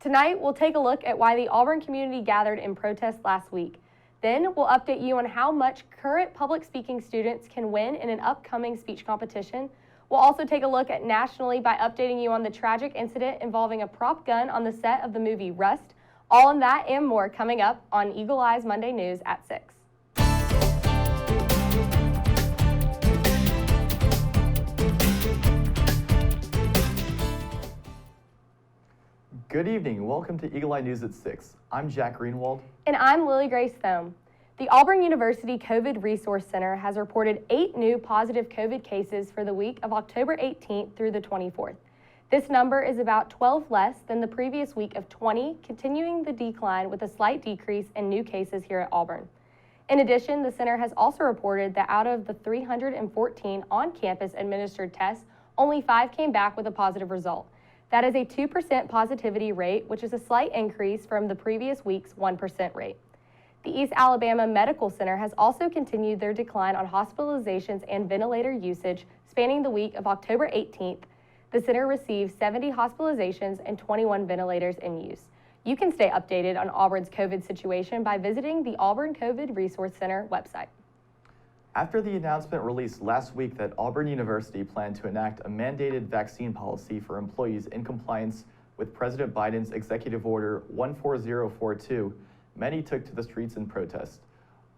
Tonight, we'll take a look at why the Auburn community gathered in protest last week. Then, we'll update you on how much current public speaking students can win in an upcoming speech competition. We'll also take a look at nationally by updating you on the tragic incident involving a prop gun on the set of the movie Rust. All on that and more coming up on Eagle Eye's Monday News at 6. Good evening. Welcome to Eagle Eye News at 6. I'm Jack Greenwald. And I'm Lily Grace Thome. The Auburn University COVID Resource Center has reported 8 new positive COVID cases for the week of October 18th through the 24th. This number is about 12 less than the previous week of 20, continuing the decline with a slight decrease in new cases here at Auburn. In addition, the center has also reported that out of the 314 on-campus administered tests, only 5 came back with a positive result. That is a 2% positivity rate, which is a slight increase from the previous week's 1% rate. The East Alabama Medical Center has also continued their decline on hospitalizations and ventilator usage, spanning the week of October 18th. The center received 70 hospitalizations and 21 ventilators in use. You can stay updated on Auburn's COVID situation by visiting the Auburn COVID Resource Center website. After the announcement released last week that Auburn University planned to enact a mandated vaccine policy for employees in compliance with President Biden's Executive Order 14042, many took to the streets in protest.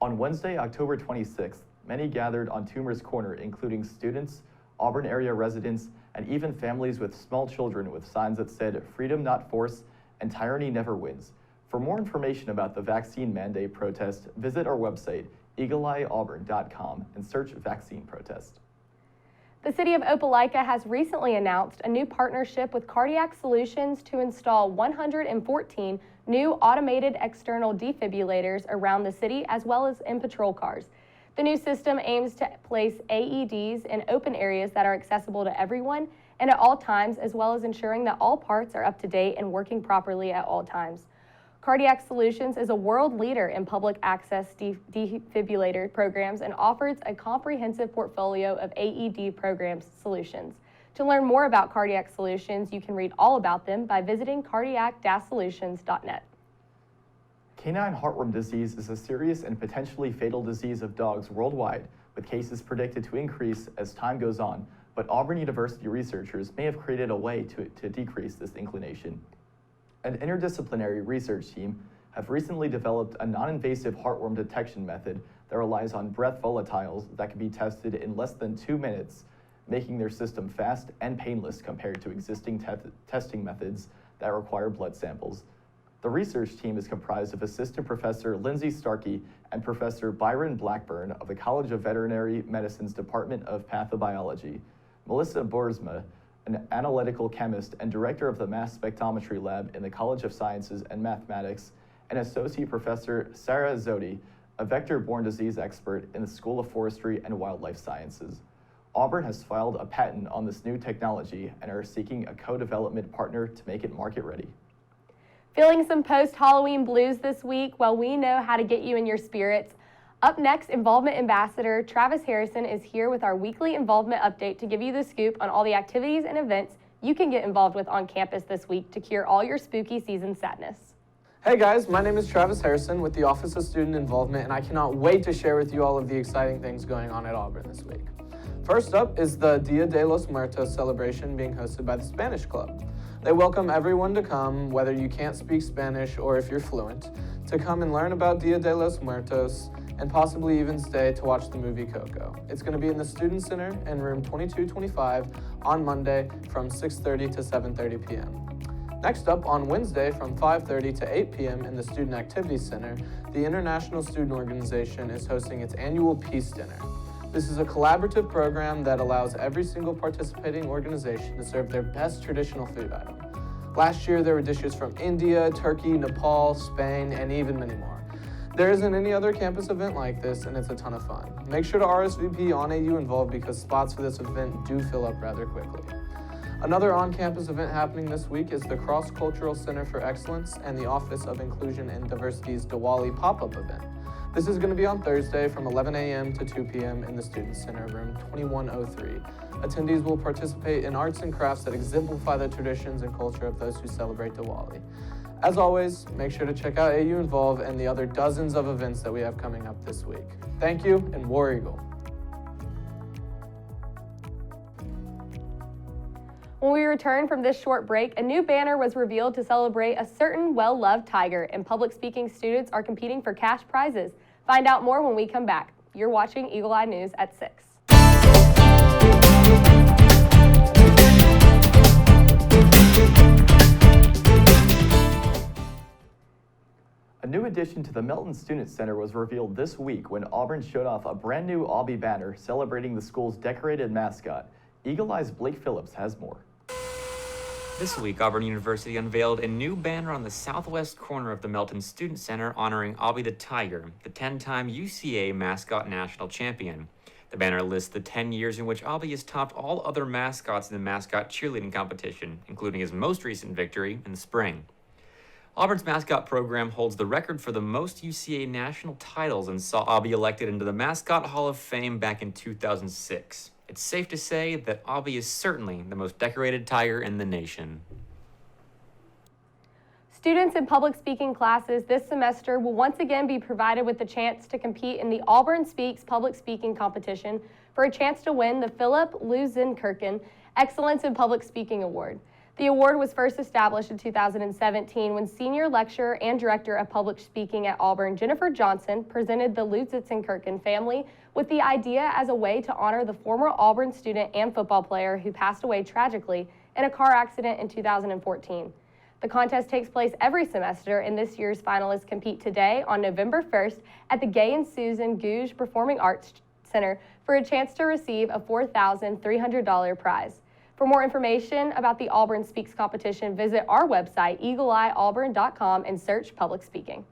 On Wednesday, October 26th, many gathered on Toomer's Corner, including students, Auburn area residents, and even families with small children with signs that said, "Freedom not force," and "Tyranny never wins." For more information about the vaccine mandate protest, visit our website, eagleeyeauburn.com, and search vaccine protest. The city of Opelika has recently announced a new partnership with Cardiac Solutions to install 114 new automated external defibrillators around the city as well as in patrol cars. The new system aims to place AEDs in open areas that are accessible to everyone and at all times, as well as ensuring that all parts are up to date and working properly at all times. Cardiac Solutions is a world leader in public access defibrillator programs and offers a comprehensive portfolio of AED programs solutions. To learn more about Cardiac Solutions, you can read all about them by visiting cardiac-solutions.net. Canine heartworm disease is a serious and potentially fatal disease of dogs worldwide, with cases predicted to increase as time goes on, but Auburn University researchers may have created a way to decrease this inclination. An interdisciplinary research team have recently developed a non-invasive heartworm detection method that relies on breath volatiles that can be tested in less than 2 minutes, making their system fast and painless compared to existing testing methods that require blood samples. The research team is comprised of Assistant Professor Lindsay Starkey and Professor Byron Blackburn of the College of Veterinary Medicine's Department of Pathobiology, Melissa Boersma, an analytical chemist and director of the mass spectrometry lab in the College of Sciences and Mathematics, and Associate Professor Sarah Zodi, a vector-borne disease expert in the School of Forestry and Wildlife Sciences. Auburn has filed a patent on this new technology and are seeking a co-development partner to make it market-ready. Feeling some post-Halloween blues this week? Well, we know how to get you in your spirits. Up next, Involvement Ambassador Travis Harrison is here with our weekly involvement update to give you the scoop on all the activities and events you can get involved with on campus this week to cure all your spooky season sadness. Hey guys, my name is Travis Harrison with the Office of Student Involvement, and I cannot wait to share with you all of the exciting things going on at Auburn this week. First up is the Dia de los Muertos celebration being hosted by the Spanish Club. They welcome everyone to come, whether you can't speak Spanish or if you're fluent, to come and learn about Dia de los Muertos and possibly even stay to watch the movie Coco. It's going to be in the Student Center in room 2225 on Monday from 6:30 to 7:30 p.m. Next up, on Wednesday from 5:30 to 8 p.m. in the Student Activities Center, the International Student Organization is hosting its annual Peace Dinner. This is a collaborative program that allows every single participating organization to serve their best traditional food item. Last year, there were dishes from India, Turkey, Nepal, Spain, and even many more. There isn't any other campus event like this, and it's a ton of fun. Make sure to RSVP on AU Involved because spots for this event do fill up rather quickly. Another on-campus event happening this week is the Cross-Cultural Center for Excellence and the Office of Inclusion and Diversity's Diwali pop-up event. This is going to be on Thursday from 11 a.m. to 2 p.m. in the Student Center, room 2103. Attendees will participate in arts and crafts that exemplify the traditions and culture of those who celebrate Diwali. As always, make sure to check out AU Involve and the other dozens of events that we have coming up this week. Thank you, and War Eagle. When we return from this short break, a new banner was revealed to celebrate a certain well-loved tiger, and public speaking students are competing for cash prizes. Find out more when we come back. You're watching Eagle Eye News at 6. A new addition to the Melton Student Center was revealed this week when Auburn showed off a brand new Aubie Banner celebrating the school's decorated mascot. Eagle Eye's Blake Phillips has more. This week, Auburn University unveiled a new banner on the southwest corner of the Melton Student Center honoring Aubie the Tiger, the 10-time UCA mascot national champion. The banner lists the 10 years in which Aubie has topped all other mascots in the mascot cheerleading competition, including his most recent victory in the spring. Auburn's mascot program holds the record for the most UCA national titles and saw Aubie elected into the Mascot Hall of Fame back in 2006. It's safe to say that Aubie is certainly the most decorated tiger in the nation. Students in public speaking classes this semester will once again be provided with the chance to compete in the Auburn Speaks public speaking competition for a chance to win the Philip Zinn Kirken Excellence in Public Speaking Award. The award was first established in 2017 when Senior Lecturer and Director of Public Speaking at Auburn, Jennifer Johnson, presented the Kirken family with the idea as a way to honor the former Auburn student and football player who passed away tragically in a car accident in 2014. The contest takes place every semester, and this year's finalists compete today on November 1st at the Gay and Susan Gouge Performing Arts Center for a chance to receive a $4,300 prize. For more information about the Auburn Speaks competition, visit our website, eagleeyeauburn.com, and search public speaking.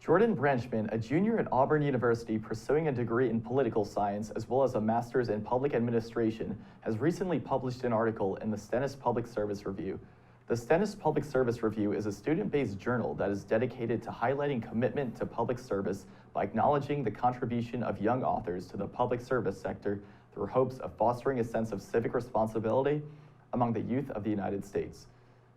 Jordan Branchman, a junior at Auburn University pursuing a degree in political science as well as a master's in public administration, has recently published an article in the Stennis Public Service Review. The Stennis Public Service Review is a student-based journal that is dedicated to highlighting commitment to public service by acknowledging the contribution of young authors to the public service sector through hopes of fostering a sense of civic responsibility among the youth of the United States.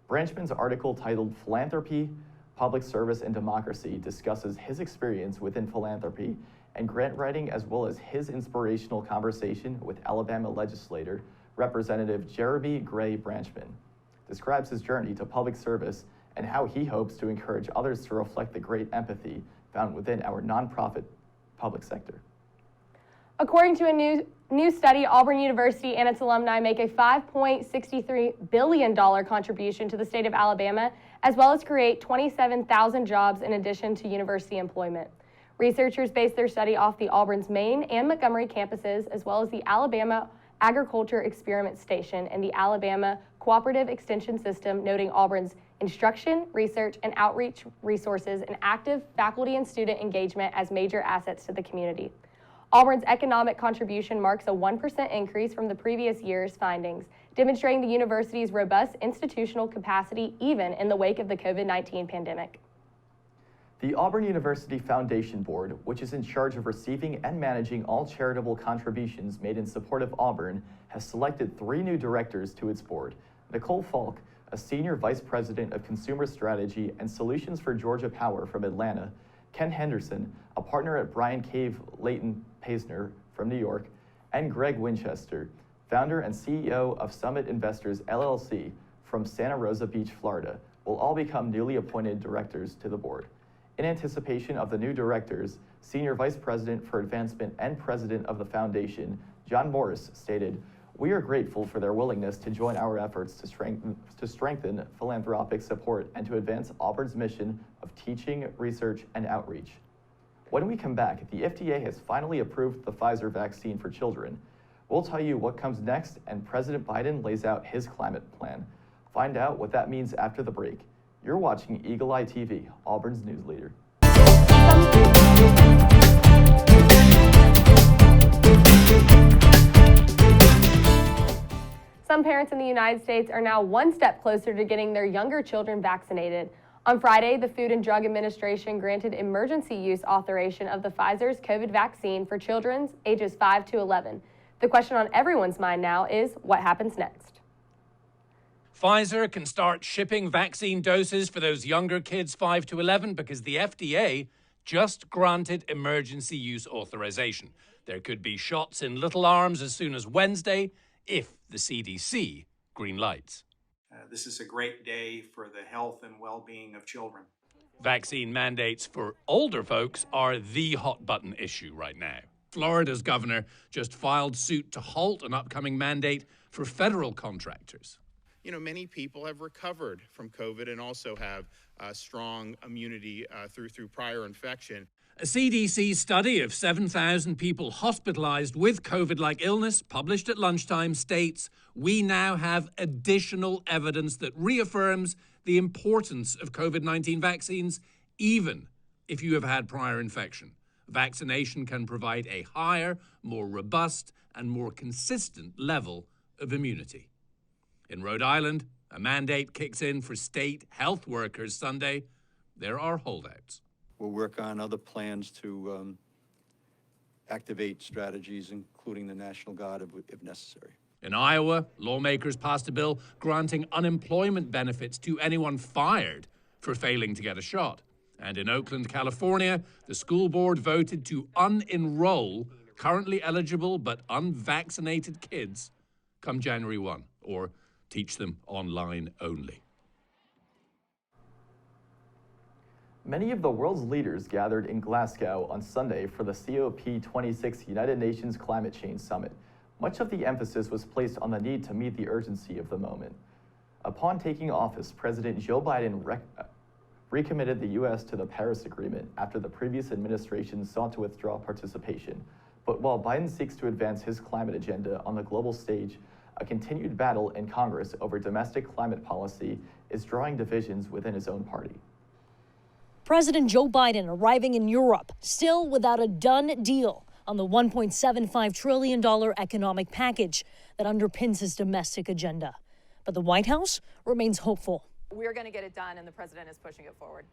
Branchman's article titled Philanthropy, Public Service, and Democracy discusses his experience within philanthropy and grant writing, as well as his inspirational conversation with Alabama legislator Representative Jeremy Gray Branchman, describes his journey to public service and how he hopes to encourage others to reflect the great empathy found within our nonprofit public sector. According to a new study, Auburn University and its alumni make a $5.63 billion contribution to the state of Alabama, as well as create 27,000 jobs in addition to university employment. Researchers based their study off the Auburn's Maine and Montgomery campuses, as well as the Alabama Agriculture Experiment Station and the Alabama Cooperative Extension System, noting Auburn's instruction, research, and outreach resources and active faculty and student engagement as major assets to the community. Auburn's economic contribution marks a 1% increase from the previous year's findings, demonstrating the university's robust institutional capacity even in the wake of the COVID-19 pandemic. The Auburn University Foundation Board, which is in charge of receiving and managing all charitable contributions made in support of Auburn, has selected 3 new directors to its board. Nicole Falk, a Senior Vice President of Consumer Strategy and Solutions for Georgia Power from Atlanta, Ken Henderson, a partner at Bryan Cave Leighton Paisner from New York, and Greg Winchester, founder and CEO of Summit Investors LLC from Santa Rosa Beach, Florida, will all become newly appointed directors to the board. In anticipation of the new directors, Senior Vice President for Advancement and President of the Foundation, John Morris, stated, "We are grateful for their willingness to join our efforts to strengthen philanthropic support and to advance Auburn's mission of teaching, research, and outreach." When we come back, the FDA has finally approved the Pfizer vaccine for children. We'll tell you what comes next, and President Biden lays out his climate plan. Find out what that means after the break. You're watching Eagle Eye TV, Auburn's news leader. Some parents in the United States are now one step closer to getting their younger children vaccinated. On Friday, the Food and Drug Administration granted emergency use authorization of the Pfizer's COVID vaccine for children ages 5 to 11. The question on everyone's mind now is, what happens next? Pfizer can start shipping vaccine doses for those younger kids 5 to 11 because the FDA just granted emergency use authorization. There could be shots in little arms as soon as Wednesday if the CDC green lights. This is a great day for the health and well-being of children. Vaccine mandates for older folks are the hot button issue right now. Florida's governor just filed suit to halt an upcoming mandate for federal contractors. You know, many people have recovered from COVID and also have strong immunity through prior infection. A CDC study of 7,000 people hospitalized with COVID-like illness, published at lunchtime, states we now have additional evidence that reaffirms the importance of COVID-19 vaccines, even if you have had prior infection. Vaccination can provide a higher, more robust, and more consistent level of immunity. In Rhode Island, a mandate kicks in for state health workers Sunday. There are holdouts. We'll work on other plans to activate strategies, including the National Guard if necessary. In Iowa, lawmakers passed a bill granting unemployment benefits to anyone fired for failing to get a shot. And in Oakland, California, the school board voted to unenroll currently eligible but unvaccinated kids come January 1, or teach them online only. Many of the world's leaders gathered in Glasgow on Sunday for the COP26 United Nations Climate Change Summit. Much of the emphasis was placed on the need to meet the urgency of the moment. Upon taking office, President Joe Biden recommitted the U.S. to the Paris Agreement after the previous administration sought to withdraw participation. But while Biden seeks to advance his climate agenda on the global stage, a continued battle in Congress over domestic climate policy is drawing divisions within his own party. President Joe Biden arriving in Europe, still without a done deal on the $1.75 trillion economic package that underpins his domestic agenda. But the White House remains hopeful. We're going to get it done, and the president is pushing it forward.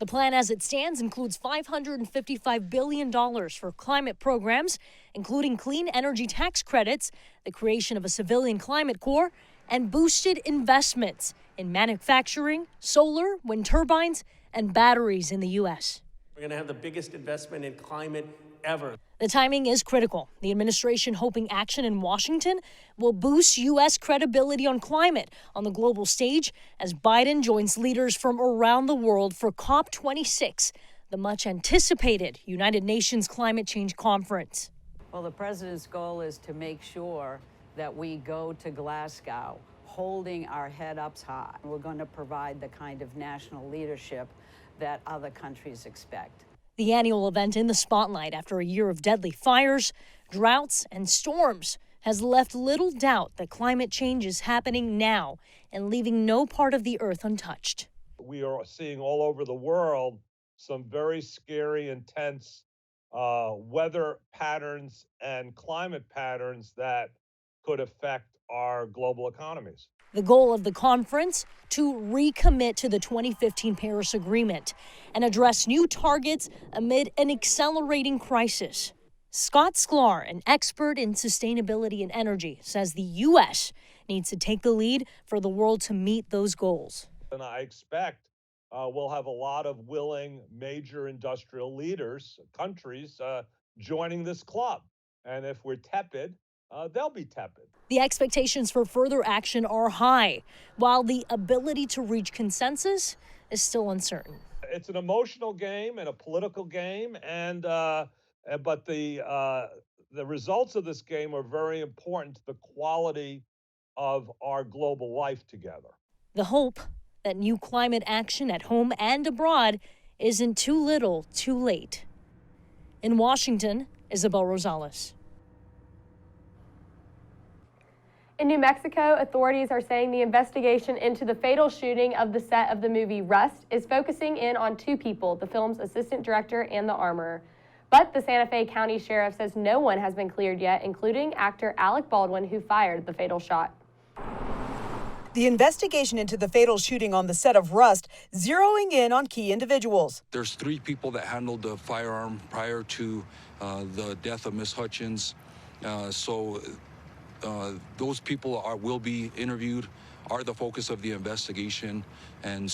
The plan as it stands includes $555 billion for climate programs, including clean energy tax credits, the creation of a civilian climate corps, and boosted investments in manufacturing, solar, wind turbines, and batteries in the U.S. We're going to have the biggest investment in climate ever. The timing is critical. The administration hoping action in Washington will boost U.S. credibility on climate on the global stage as Biden joins leaders from around the world for COP26, the much anticipated United Nations Climate Change Conference. Well, the president's goal is to make sure that we go to Glasgow holding our head up high. We're going to provide the kind of national leadership that other countries expect. The annual event in the spotlight after a year of deadly fires, droughts, and storms has left little doubt that climate change is happening now and leaving no part of the earth untouched. We are seeing all over the world some very scary, intense weather patterns and climate patterns that could affect our global economies. The goal of the conference, to recommit to the 2015 Paris Agreement and address new targets amid an accelerating crisis. Scott Sklar, an expert in sustainability and energy, says the U.S. needs to take the lead for the world to meet those goals. And I expect we'll have a lot of willing major industrial leaders, countries, joining this club. And if we're tepid, they'll be tepid. The expectations for further action are high, while the ability to reach consensus is still uncertain. It's an emotional game and a political game, but the results of this game are very important to the quality of our global life together. The hope that new climate action at home and abroad isn't too little, too late. In Washington, Isabel Rosales. In New Mexico, authorities are saying the investigation into the fatal shooting of the set of the movie Rust is focusing in on two people, the film's assistant director and the armorer. But the Santa Fe County Sheriff says no one has been cleared yet, including actor Alec Baldwin, who fired the fatal shot. The investigation into the fatal shooting on the set of Rust zeroing in on key individuals. There's 3 people that handled the firearm prior to the death of Miss Hutchins. Those people will be interviewed, are the focus of the investigation, and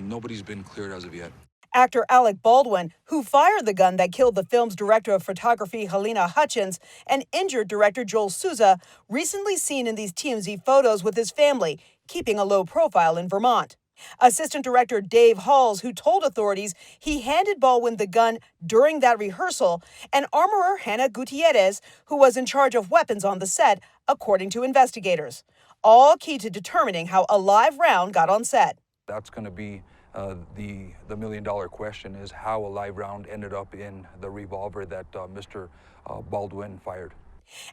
nobody's been cleared as of yet. Actor Alec Baldwin, who fired the gun that killed the film's director of photography, Helena Hutchins, and injured director Joel Souza, recently seen in these TMZ photos with his family, keeping a low profile in Vermont. Assistant director Dave Halls, who told authorities he handed Baldwin the gun during that rehearsal, and armorer Hannah Gutierrez, who was in charge of weapons on the set, according to investigators. All key to determining how a live round got on set. That's going to be the million-dollar question, is how a live round ended up in the revolver that Mr. Baldwin fired.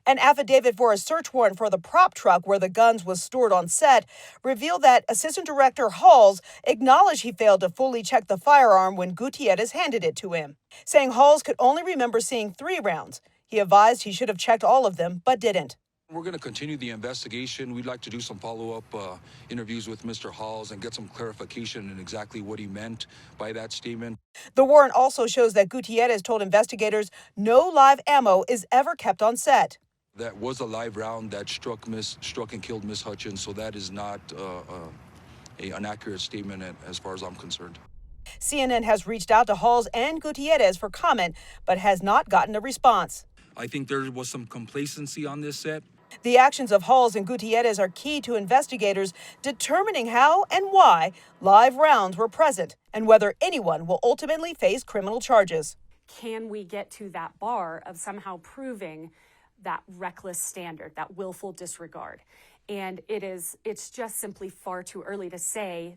An affidavit for a search warrant for the prop truck where the guns was stored on set revealed that Assistant Director Halls acknowledged he failed to fully check the firearm when Gutierrez handed it to him, saying Halls could only remember seeing 3 rounds. He advised he should have checked all of them, but didn't. We're going to continue the investigation. We'd like to do some follow-up interviews with Mr. Halls and get some clarification on exactly what he meant by that statement. The warrant also shows that Gutierrez told investigators no live ammo is ever kept on set. That was a live round that struck and killed Miss Hutchins, so that is not an accurate statement as far as I'm concerned. CNN has reached out to Halls and Gutierrez for comment, but has not gotten a response. I think there was some complacency on this set. The actions of Halls and Gutierrez are key to investigators determining how and why live rounds were present and whether anyone will ultimately face criminal charges. Can we get to that bar of somehow proving that reckless standard, that willful disregard? And it's just simply far too early to say.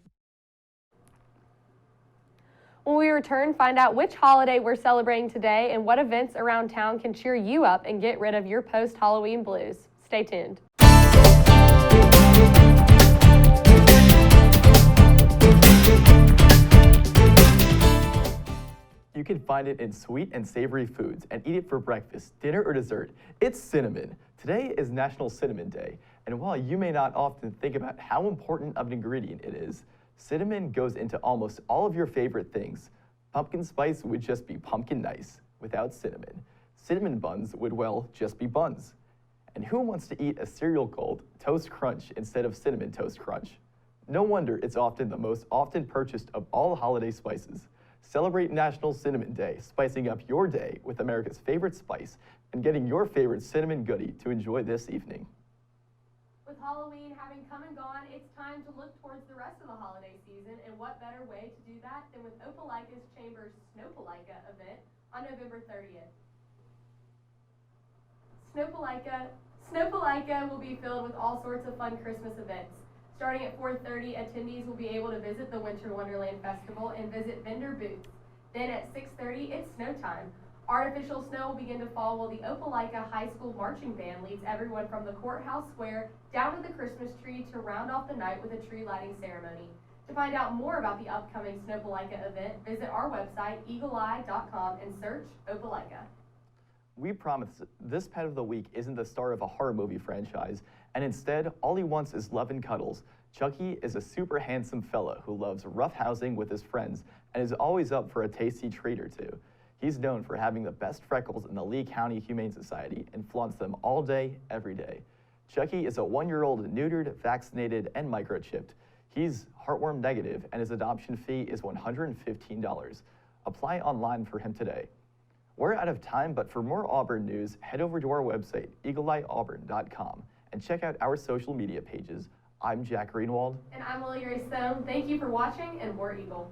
When we return, find out which holiday we're celebrating today and what events around town can cheer you up and get rid of your post-Halloween blues. Stay tuned. You can find it in sweet and savory foods and eat it for breakfast, dinner, or dessert. It's cinnamon. Today is National Cinnamon Day, and while you may not often think about how important of an ingredient it is, cinnamon goes into almost all of your favorite things. Pumpkin spice would just be pumpkin nice without cinnamon. Cinnamon buns would, well, just be buns. And who wants to eat a cereal called Toast Crunch instead of Cinnamon Toast Crunch? No wonder it's often the most often purchased of all holiday spices. Celebrate National Cinnamon Day, spicing up your day with America's favorite spice and getting your favorite cinnamon goodie to enjoy this evening. With Halloween having come and gone, it's time to look towards the rest of the holiday season, and what better way to do that than with Opelika's Chamber's Snopelika event on November 30th. Snopelika will be filled with all sorts of fun Christmas events. Starting at 4:30, attendees will be able to visit the Winter Wonderland Festival and visit vendor booths. Then at 6:30, it's snow time. Artificial snow will begin to fall while the Opelika High School Marching Band leads everyone from the courthouse square down to the Christmas tree to round off the night with a tree lighting ceremony. To find out more about the upcoming Snopelika event, visit our website, eagleeye.com, and search Opelika. We promise this pet of the week isn't the star of a horror movie franchise, and instead, all he wants is love and cuddles. Chucky is a super handsome fella who loves roughhousing with his friends and is always up for a tasty treat or two. He's known for having the best freckles in the Lee County Humane Society and flaunts them all day, every day. Chucky is a 1-year-old neutered, vaccinated, and microchipped. He's heartworm negative, and his adoption fee is $115. Apply online for him today. We're out of time, but for more Auburn news, head over to our website, eagleeyeauburn.com, and check out our social media pages. I'm Jack Greenwald. And I'm Lily Grace Stone. Thank you for watching, and War Eagle.